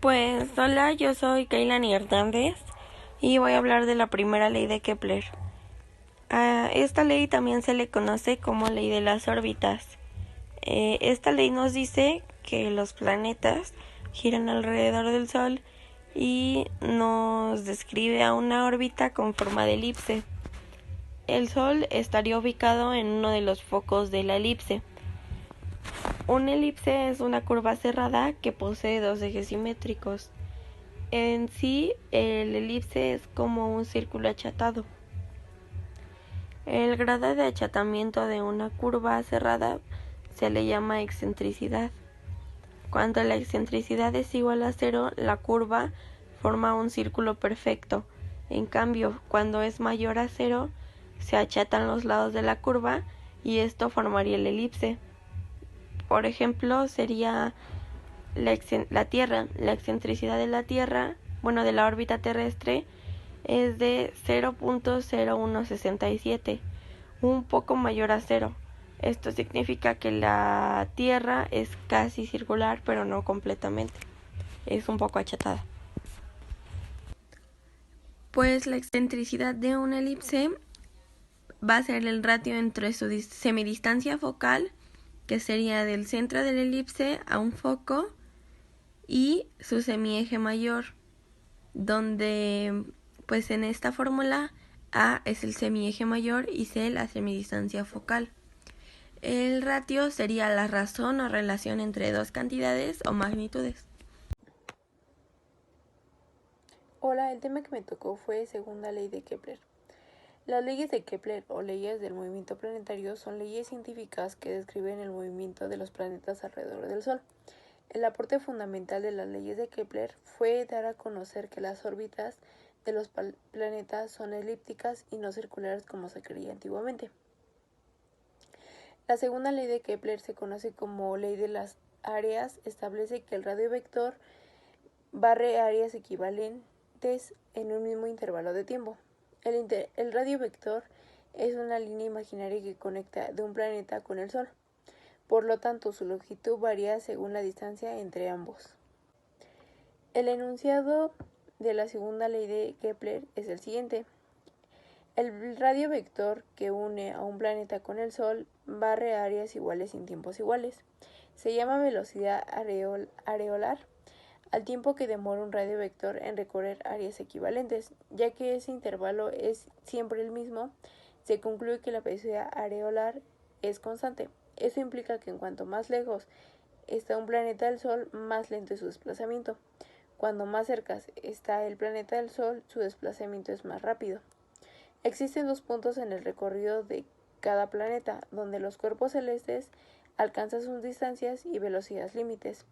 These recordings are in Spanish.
Pues hola, yo soy Kailani Hernández y voy a hablar de la primera ley de Kepler. A esta ley también se le conoce como ley de las órbitas. Esta ley nos dice que los planetas giran alrededor del Sol y nos describe a una órbita con forma de elipse. El Sol estaría ubicado en uno de los focos de la elipse. Una elipse es una curva cerrada que posee dos ejes simétricos. En sí, el elipse es como un círculo achatado. El grado de achatamiento de una curva cerrada se le llama excentricidad. Cuando la excentricidad es igual a 0, la curva forma un círculo perfecto. En cambio, cuando es mayor a 0, se achatan los lados de la curva y esto formaría el elipse. Por ejemplo, sería la Tierra. La excentricidad de la Tierra, de la órbita terrestre, es de 0.0167, un poco mayor a 0. Esto significa que la Tierra es casi circular, pero no completamente. Es un poco achatada. Pues la excentricidad de una elipse va a ser el ratio entre su semidistancia focal, que sería del centro de la elipse a un foco, y su semieje mayor, donde pues en esta fórmula A es el semieje mayor y C la semidistancia focal. El ratio sería la razón o relación entre dos cantidades o magnitudes. Hola, el tema que me tocó fue segunda ley de Kepler. Las leyes de Kepler o leyes del movimiento planetario son leyes científicas que describen el movimiento de los planetas alrededor del Sol. El aporte fundamental de las leyes de Kepler fue dar a conocer que las órbitas de los planetas son elípticas y no circulares como se creía antiguamente. La segunda ley de Kepler se conoce como ley de las áreas, establece que el radio vector barre áreas equivalentes en un mismo intervalo de tiempo. El radio vector es una línea imaginaria que conecta de un planeta con el Sol. Por lo tanto, su longitud varía según la distancia entre ambos. El enunciado de la segunda ley de Kepler es el siguiente. El radio vector que une a un planeta con el Sol barre áreas iguales en tiempos iguales. Se llama velocidad areolar al tiempo que demora un radio vector en recorrer áreas equivalentes. Ya que ese intervalo es siempre el mismo, se concluye que la velocidad areolar es constante. Eso implica que en cuanto más lejos está un planeta del Sol, más lento es su desplazamiento. Cuando más cerca está el planeta del Sol, su desplazamiento es más rápido. Existen dos puntos en el recorrido de cada planeta, donde los cuerpos celestes alcanzan sus distancias y velocidades límites.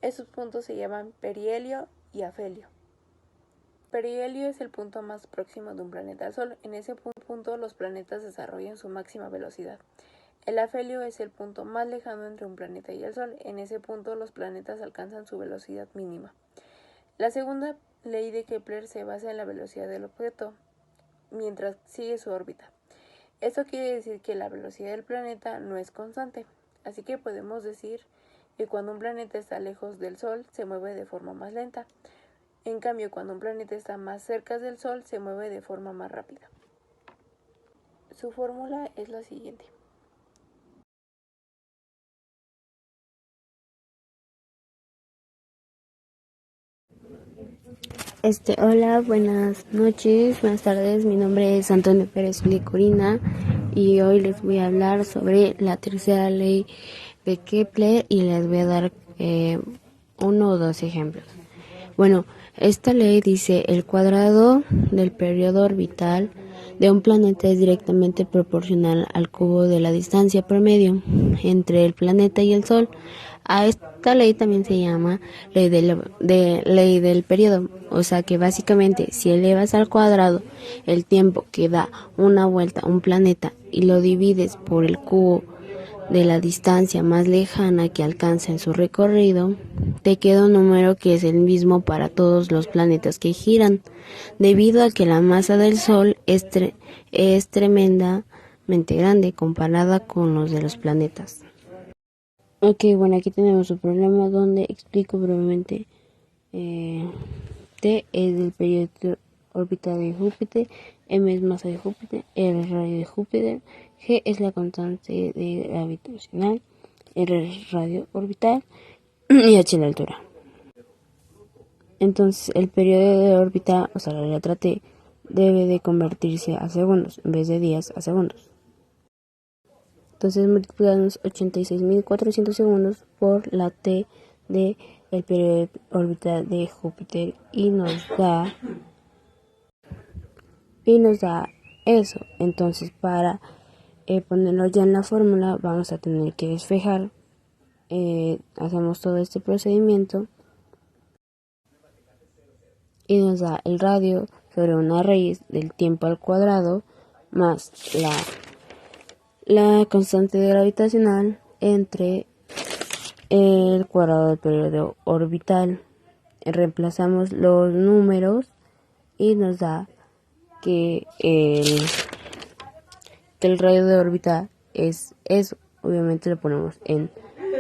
Estos puntos se llaman perihelio y afelio. Perihelio es el punto más próximo de un planeta al Sol. En ese punto los planetas desarrollan su máxima velocidad. El afelio es el punto más lejano entre un planeta y el Sol. En ese punto los planetas alcanzan su velocidad mínima. La segunda ley de Kepler se basa en la velocidad del objeto mientras sigue su órbita. Esto quiere decir que la velocidad del planeta no es constante. Así que podemos decir que cuando un planeta está lejos del Sol se mueve de forma más lenta. En cambio, cuando un planeta está más cerca del Sol se mueve de forma más rápida. Su fórmula es la siguiente. Hola, buenas noches, buenas tardes. Mi nombre es Antonio Pérez Licorina y hoy les voy a hablar sobre la tercera ley de Kepler y les voy a dar uno o dos ejemplos. Bueno, esta ley dice el cuadrado del periodo orbital de un planeta es directamente proporcional al cubo de la distancia promedio entre el planeta y el Sol. A esta ley también se llama ley del periodo, o sea que básicamente si elevas al cuadrado el tiempo que da una vuelta a un planeta y lo divides por el cubo de la distancia más lejana que alcanza en su recorrido, te queda un número que es el mismo para todos los planetas que giran, debido a que la masa del Sol es tremendamente grande comparada con los de los planetas. Ok, bueno, aquí tenemos un problema donde explico brevemente T es el periodo orbital de Júpiter, M es masa de Júpiter, R es radio de Júpiter, G es la constante de gravitacional, R es radio orbital y H la altura. Entonces el periodo de órbita, o sea la letra T, debe de convertirse a segundos en vez de días a segundos. Entonces multiplicamos 86.400 segundos por la T de el periodo orbital de Júpiter y nos da eso. Entonces para ponerlo ya en la fórmula vamos a tener que despejar. Hacemos todo este procedimiento y nos da el radio sobre una raíz del tiempo al cuadrado más la constante gravitacional entre el cuadrado del periodo orbital. Reemplazamos los números y nos da que el radio de órbita es eso. Obviamente lo ponemos en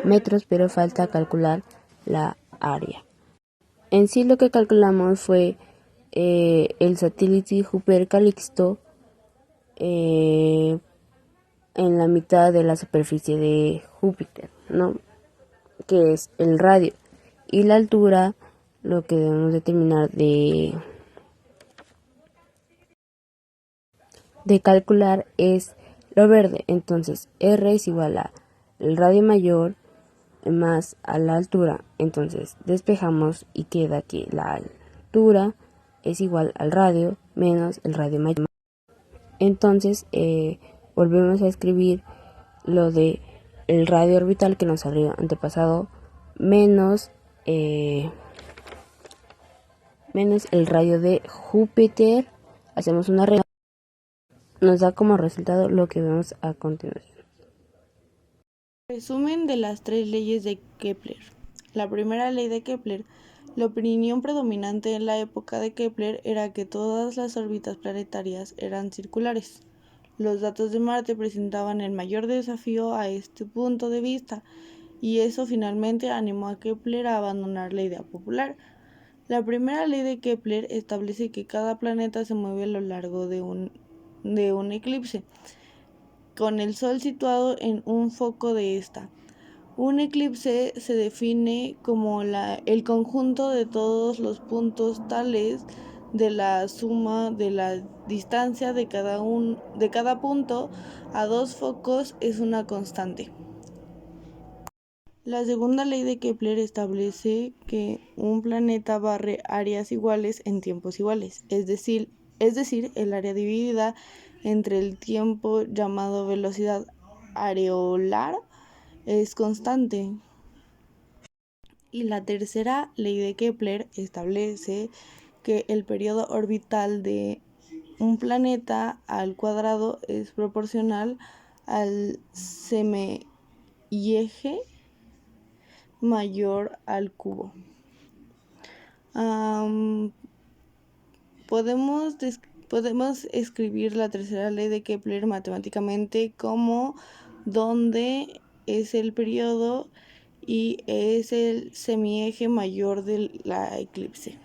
metros, pero falta calcular la área. En sí lo que calculamos fue el satélite Júpiter Calixto en la mitad de la superficie de Júpiter, ¿no? Que es el radio. Y la altura, lo que debemos determinar de calcular es lo verde. Entonces R es igual a el radio mayor más a la altura. Entonces despejamos y queda que la altura es igual al radio menos el radio mayor. Entonces volvemos a escribir lo de el radio orbital que nos salió antepasado menos el radio de Júpiter. Hacemos una regla. Nos da como resultado lo que vemos a continuación. Resumen de las 3 leyes de Kepler. La primera ley de Kepler. La opinión predominante en la época de Kepler era que todas las órbitas planetarias eran circulares. Los datos de Marte presentaban el mayor desafío a este punto de vista, y eso finalmente animó a Kepler a abandonar la idea popular. La primera ley de Kepler establece que cada planeta se mueve a lo largo de un eclipse, con el Sol situado en un foco de esta. Un eclipse se define como el conjunto de todos los puntos tales de la suma de la distancia de cada punto a dos focos es una constante. La segunda ley de Kepler establece que un planeta barre áreas iguales en tiempos iguales, es decir, el área dividida entre el tiempo llamado velocidad areolar es constante. Y la tercera ley de Kepler establece que el periodo orbital de un planeta al cuadrado es proporcional al semieje mayor al cubo. Podemos escribir la tercera ley de Kepler matemáticamente como donde es el periodo y es el semieje mayor de la eclipse.